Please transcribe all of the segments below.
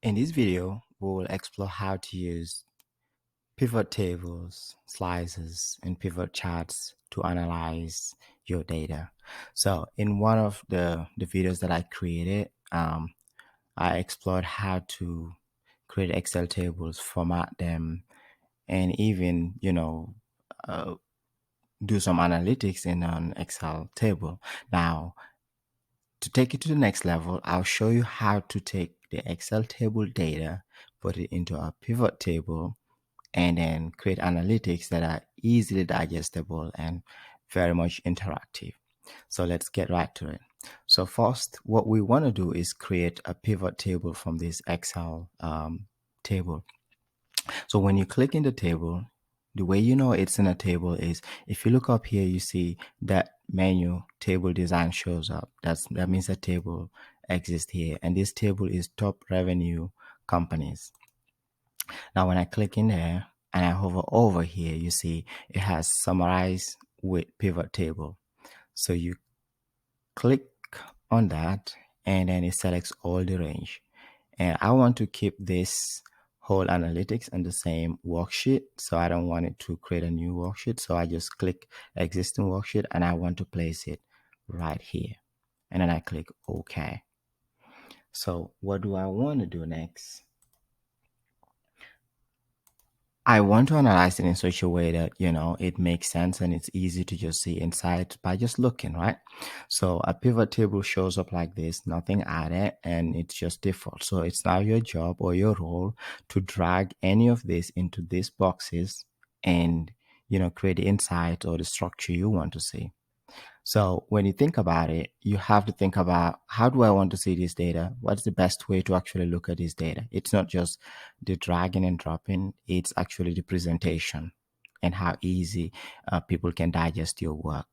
In this video, we will explore how to use pivot tables, slices, and pivot charts to analyze your data. So in one of the videos that I created, I explored how to create Excel tables, format them, and even, uh, do some analytics in an Excel table. Now, to take it to the next level, I'll show you how to take the Excel table data, put it into a pivot table, and then create analytics that are easily digestible and very much interactive. So let's get right to it. So first, what we want to do is create a pivot table from this Excel table. So when you click in the table, the way you know it's in a table is if you look up here, you see that menu table design shows up. That means a table exists here. And this table is top revenue companies. Now, when I click in there and I hover over here, you see it has summarized with pivot table. So you click on that and then it selects all the range. And I want to keep this whole analytics in the same worksheet. So I don't want it to create a new worksheet. So I just click existing worksheet and I want to place it right here. And then I click OK. So what do I want to do next? I want to analyze it in such a way that, it makes sense and it's easy to just see insight by just looking, right? So a pivot table shows up like this, nothing added, and it's just default. So it's now your job or your role to drag any of this into these boxes and, create the insight or the structure you want to see. So when you think about it, you have to think about, how do I want to see this data? What's the best way to actually look at this data? It's not just the dragging and dropping, it's actually the presentation and how easy people can digest your work.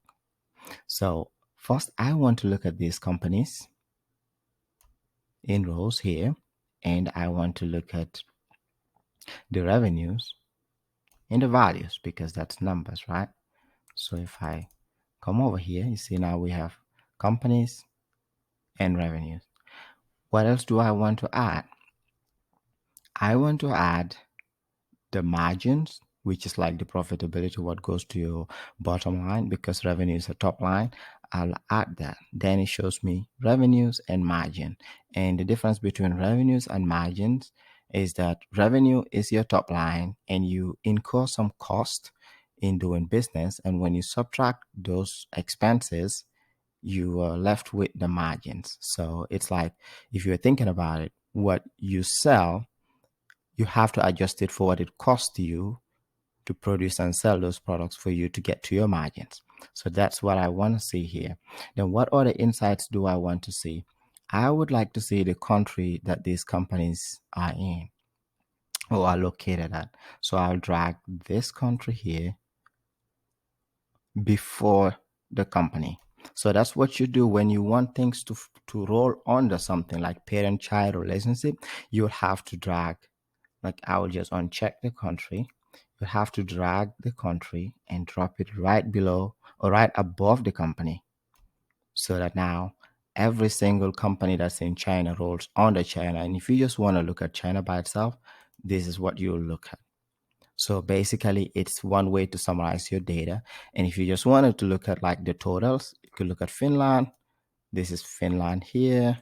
So first, I want to look at these companies in rows here, and I want to look at the revenues and the values because that's numbers, right? So if I come over here, you see now we have companies and revenues. What else do I want to add? I want to add the margins, which is like the profitability, what goes to your bottom line, because revenue is a top line. I'll add that. Then it shows me revenues and margin. And the difference between revenues and margins is that revenue is your top line and you incur some cost in doing business. And when you subtract those expenses, you are left with the margins. So it's like, if you're thinking about it, what you sell, you have to adjust it for what it costs you to produce and sell those products for you to get to your margins. So that's what I want to see here. Then what other insights do I want to see? I would like to see the country that these companies are in or are located at. So I'll drag this country here before the company. So that's what you do when you want things to roll under something like parent-child relationship. You'll have to drag, like I will just uncheck the country. You have to drag the country and drop it right below or right above the company, so that now every single company that's in China rolls under China. And if you just want to look at China by itself, this is what you'll look at. So basically, it's one way to summarize your data. And if you just wanted to look at like the totals, you could look at Finland. This is Finland here.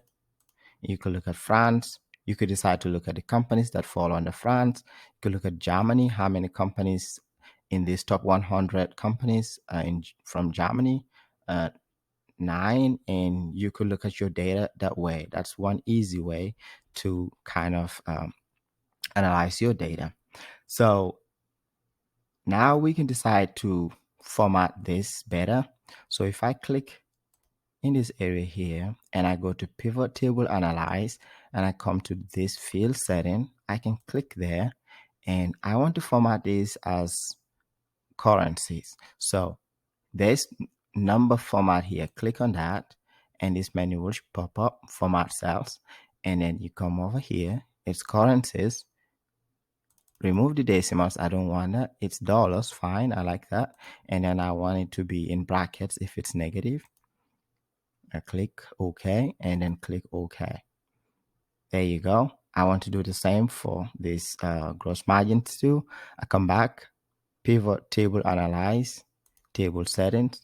You could look at France. You could decide to look at the companies that fall under France. You could look at Germany, how many companies in these top 100 companies from Germany, 9, and you could look at your data that way. That's one easy way to kind of analyze your data. So now we can decide to format this better. So if I click in this area here and I go to Pivot Table Analyze and I come to this field setting, I can click there and I want to format this as currencies. So there's number format here. Click on that and this menu will pop up, format cells, and then you come over here, it's currencies. Remove the decimals. I don't want that. It's dollars. Fine. I like that. And then I want it to be in brackets if it's negative. I click OK and then click OK. There you go. I want to do the same for this gross margin too. I come back, pivot table analyze, table settings.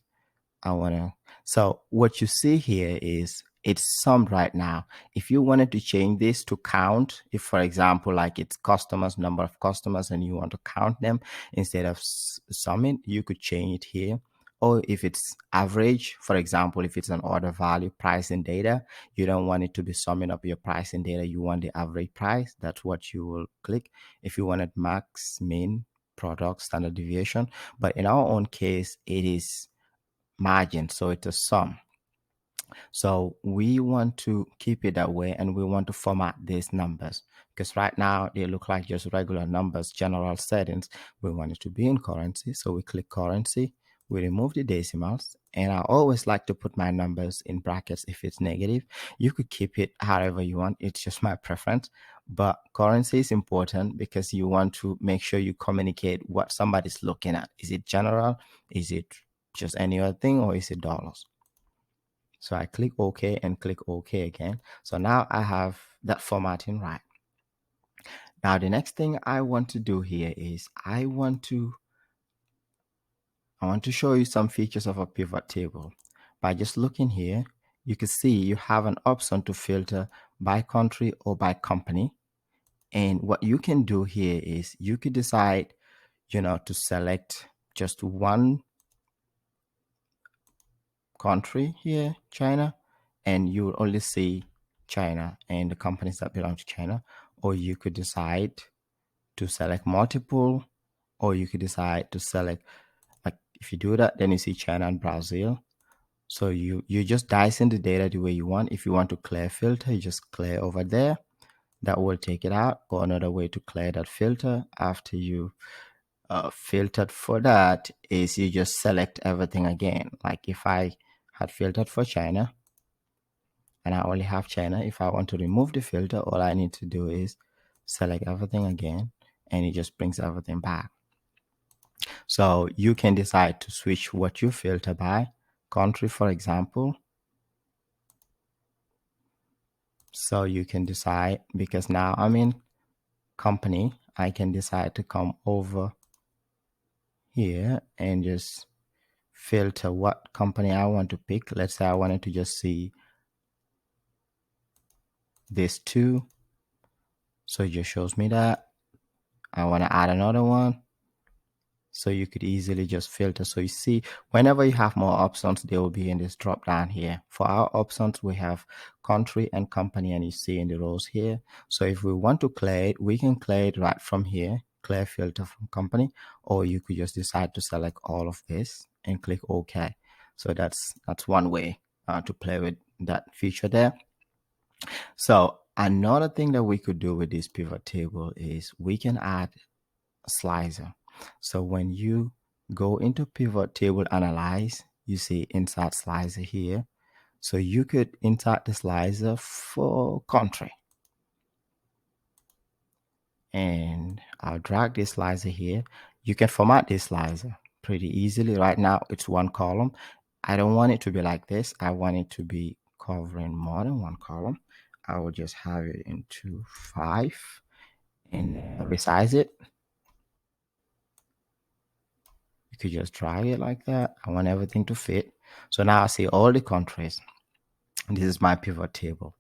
I want to, so what you see here is it's summed right now. If you wanted to change this to count, if for example, like it's customers, number of customers, and you want to count them instead of summing, you could change it here. Or if it's average, for example, if it's an order value, price and data, you don't want it to be summing up your price and data. You want the average price. That's what you will click. If you wanted max, min, product, standard deviation. But in our own case, it is margin, so it's a sum. So we want to keep it that way, and we want to format these numbers because right now they look like just regular numbers, general settings. We want it to be in currency, so we click currency, we remove the decimals, and I always like to put my numbers in brackets if it's negative. You could keep it however you want, it's just my preference. But currency is important because you want to make sure you communicate what somebody's looking at. Is it general? Is it just any other thing, or is it dollars? So I click OK and click OK again. So now I have that formatting right. Now the next thing I want to do here is I want to show you some features of a pivot table. By just looking here, you can see you have an option to filter by country or by company. And what you can do here is you could decide, to select just one country here, China, and you will only see China and the companies that belong to China. Or you could decide to select multiple, or you could decide to select, like if you do that, then you see China and Brazil. So you just dice in the data the way you want. If you want to clear filter, you just clear over there. That will take it out. Or another way to clear that filter after you filtered for that is you just select everything again. Like if I had filtered for China and I only have China, if I want to remove the filter, all I need to do is select everything again, and it just brings everything back. So you can decide to switch what you filter by country, for example. So you can decide, because now I'm in company, I can decide to come over here and just filter what company I want to pick. Let's say I wanted to just see this two. So it just shows me that. I want to add another one. So you could easily just filter. So you see, whenever you have more options, they will be in this drop down here. For our options, we have country and company, and you see in the rows here. So if we want to clear it, we can clear it right from here, clear filter from company, or you could just decide to select all of this and click OK. So that's one way to play with that feature there. So another thing that we could do with this pivot table is we can add a slicer. So when you go into pivot table analyze, you see insert slicer here. So you could insert the slicer for country. And I'll drag this slicer here. You can format this slicer pretty easily. Right now it's one column. I don't want it to be like this. I want it to be covering more than one column. I will just have it into 5 and resize it. You could just drag it like that. I want everything to fit. So now I see all the countries. This is my pivot table.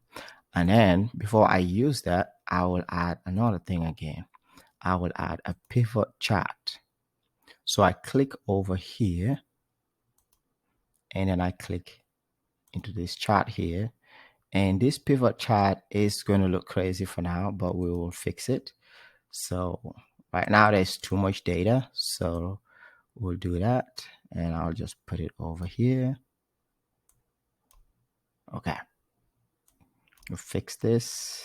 And then before I use that, I will add another thing again. I will add a pivot chart. So I click over here and then I click into this chart here. And this pivot chart is going to look crazy for now, but we will fix it. So right now there's too much data. So we'll do that. And I'll just put it over here. Okay. We'll fix this.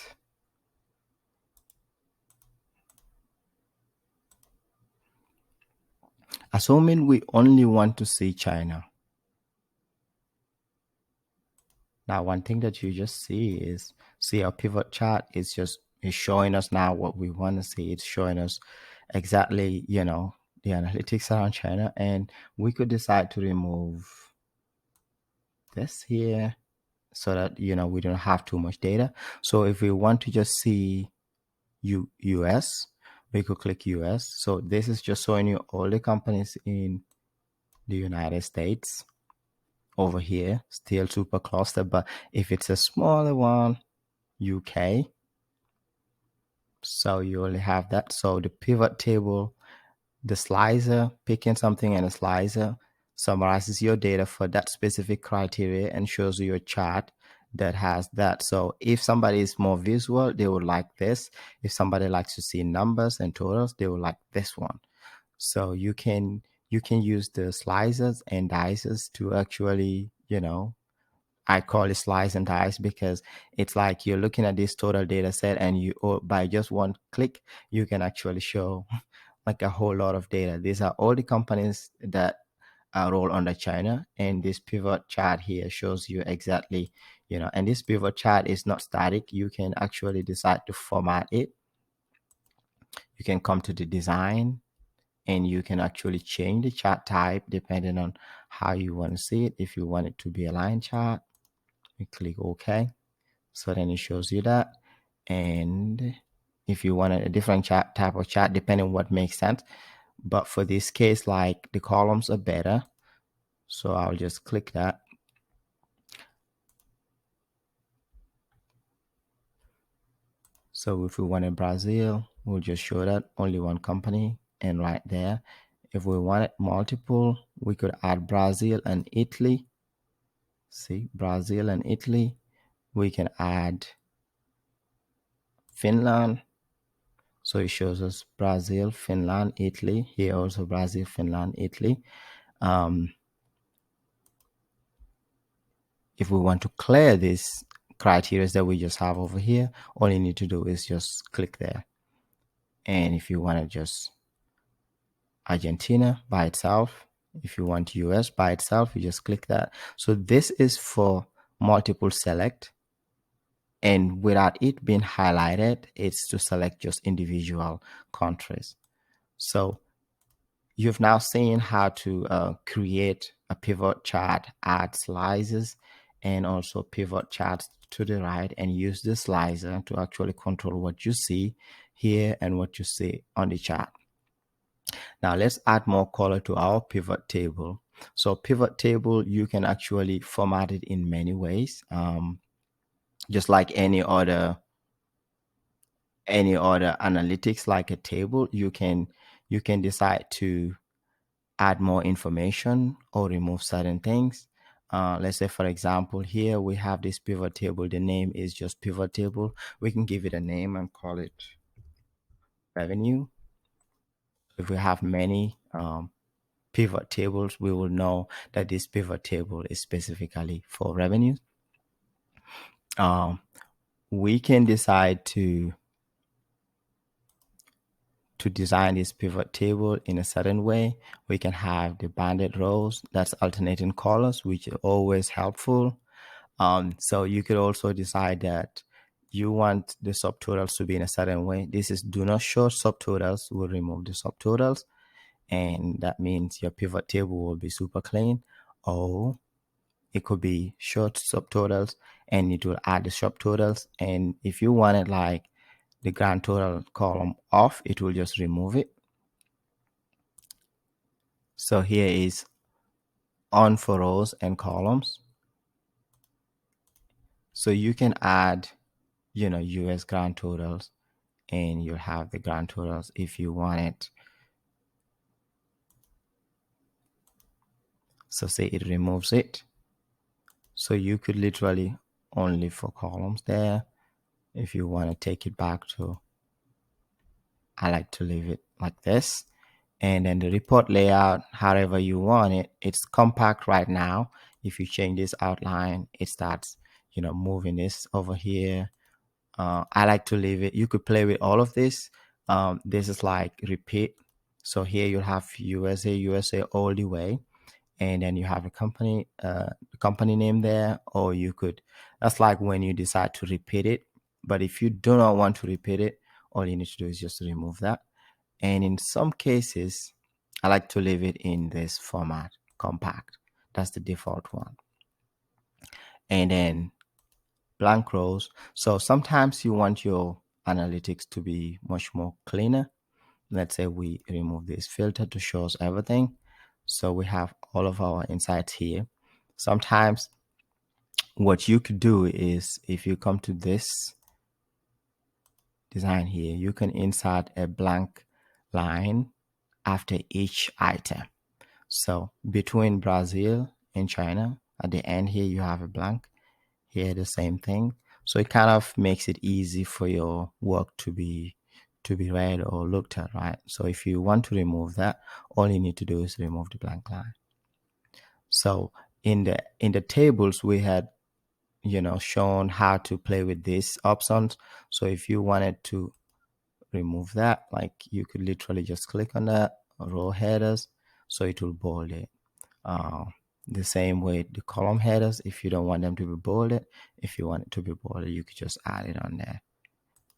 Assuming we only want to see China. Now, one thing that you just see our pivot chart is showing us now what we want to see. It's showing us exactly, the analytics around China, and we could decide to remove this here so that, we don't have too much data. So if we want to just see US. We could click US. So this is just showing you all the companies in the United States over here, still super clustered. But if it's a smaller one, UK, so you only have that. So the pivot table, the slicer, picking something in a slicer summarizes your data for that specific criteria and shows you a chart that has that. So if somebody is more visual, they would like this. If somebody likes to see numbers and totals, they will like this one. So you can use the slicers and dices to actually, I call it slice and dice because it's like you're looking at this total data set and by just one click, you can actually show like a whole lot of data. These are all the companies that roll under China, and this pivot chart here shows you exactly, and this pivot chart is not static. You can actually decide to format it. You can come to the design and you can actually change the chart type depending on how you want to see it. If you want it to be a line chart, you click OK. So then it shows you that. And if you want a different chart type of chart, depending on what makes sense. But for this case, like the columns are better. So I'll just click that. So if we wanted Brazil, we'll just show that only one company and right there. If we wanted multiple, we could add Brazil and Italy. See, Brazil and Italy. We can add Finland. So it shows us Brazil, Finland, Italy. Here also Brazil, Finland, Italy. If we want to clear these criteria that we just have over here, all you need to do is just click there. And if you want to just Argentina by itself, if you want US by itself, you just click that. So this is for multiple select. And without it being highlighted, it's to select just individual countries. So you've now seen how to create a pivot chart, add slices, and also pivot charts to the right, and use the slicer to actually control what you see here and what you see on the chart. Now let's add more color to our pivot table. So pivot table, you can actually format it in many ways, just like any other analytics, like a table. You can decide to add more information or remove certain things. Let's say, for example, here we have this pivot table. The name is just pivot table. We can give it a name and call it revenue. If we have many pivot tables, we will know that this pivot table is specifically for revenue. We can decide to design this pivot table in a certain way. We can have the banded rows, that's alternating colors, which is always helpful. So you could also decide that you want the subtotals to be in a certain way. This is do not show subtotals. We'll remove the subtotals, and that means your pivot table will be super clean. Or it could be short subtotals and it will add the subtotals. And if you want it like the grand total column off, it will just remove it. So here is on for rows and columns. So you can add, US grand totals, and you'll have the grand totals if you want it. So say it removes it. So you could literally only for columns there. If you want to take it back to, I like to leave it like this. And then the report layout, however you want it, it's compact right now. If you change this outline, it starts, moving this over here. I like to leave it. You could play with all of this. This is like repeat. So here you'll have USA all the way. And then you have a company name there, or you could, that's like when you decide to repeat it. But if you do not want to repeat it, all you need to do is just remove that. And in some cases, I like to leave it in this format, compact. That's the default one. And then blank rows. So sometimes you want your analytics to be much more cleaner. Let's say we remove this filter to show us everything. So we have all of our insights here. Sometimes what you could do is, if you come to this design here, you can insert a blank line after each item. So between Brazil and China, at the end here, you have a blank. Here, the same thing. So it kind of makes it easy for your work to be read or looked at, right? So if you want to remove that, all you need to do is remove the blank line. So in the tables, we had shown how to play with these options. So if you wanted to remove that, like, you could literally just click on that row headers, so it will bold it. The same way the column headers, if you don't want them to be bolded, if you want it to be bolded, you could just add it on there.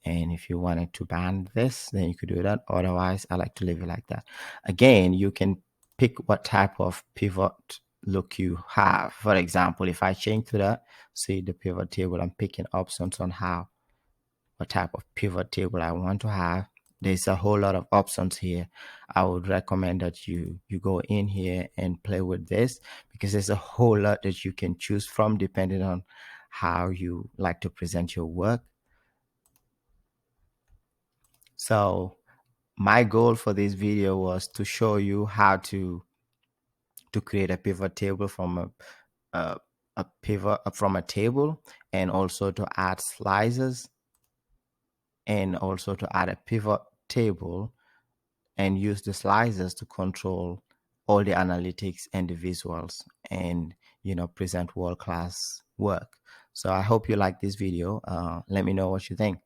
And if you wanted to ban this, then you could do that. Otherwise, I like to leave it like that. Again, you can pick what type of pivot look you have. For example, if I change to that, see the pivot table, I'm picking options on what type of pivot table I want to have. There's a whole lot of options here. I would recommend that you go in here and play with this, because there's a whole lot that you can choose from depending on how you like to present your work. So my goal for this video was to show you how to create a pivot table from a pivot from a table, and also to add slices, and also to add a pivot table and use the slices to control all the analytics and the visuals, and present world-class work. So I hope you like this video. Let me know what you think.